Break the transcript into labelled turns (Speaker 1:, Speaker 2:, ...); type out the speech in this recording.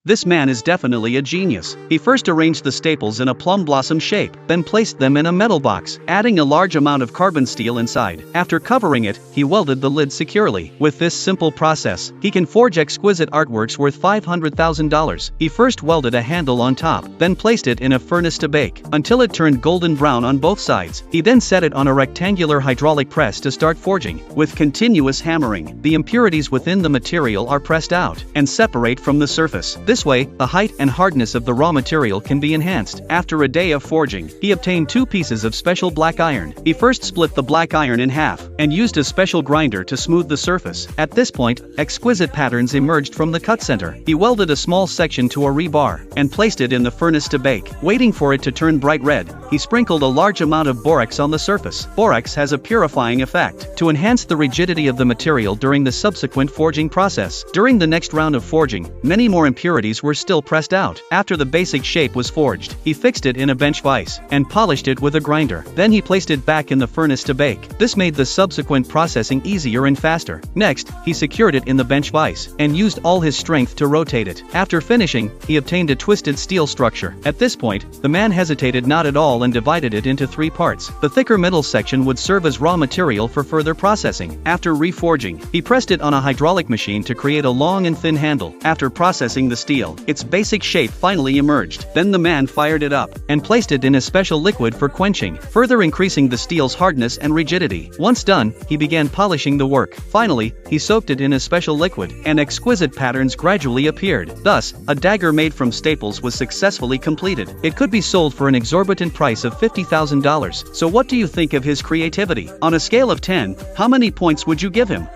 Speaker 1: This man is definitely a genius. He first arranged the staples in a plum blossom shape, then placed them in a metal box, adding a large amount of carbon steel inside. After covering it, he welded the lid securely. With this simple process, he can forge exquisite artworks worth $500,000. He first welded a handle on top, then placed it in a furnace to bake, until it turned golden brown on both sides. He then set it on a rectangular hydraulic press to start forging. With continuous hammering, the impurities within the material are pressed out and separate from the surface. This way, the height and hardness of the raw material can be enhanced. After a day of forging, he obtained 2 pieces of special black iron. He first split the black iron in half, and used a special grinder to smooth the surface. At this point, exquisite patterns emerged from the cut center. He welded a small section to a rebar, and placed it in the furnace to bake. Waiting for it to turn bright red, he sprinkled a large amount of borax on the surface. Borax has a purifying effect to enhance the rigidity of the material during the subsequent forging process. During the next round of forging, many more impurities were still pressed out. After the basic shape was forged, he fixed it in a bench vise, and polished it with a grinder. Then he placed it back in the furnace to bake. This made the subsequent processing easier and faster. Next, he secured it in the bench vise, and used all his strength to rotate it. After finishing, he obtained a twisted steel structure. At this point, the man hesitated not at all and divided it into 3 parts. The thicker middle section would serve as raw material for further processing. After reforging, he pressed it on a hydraulic machine to create a long and thin handle. After processing the steel, its basic shape finally emerged. Then the man fired it up, and placed it in a special liquid for quenching, further increasing the steel's hardness and rigidity. Once done, he began polishing the work. Finally, he soaked it in a special liquid, and exquisite patterns gradually appeared. Thus, a dagger made from staples was successfully completed. It could be sold for an exorbitant price of $50,000. So what do you think of his creativity? On a scale of 10, how many points would you give him?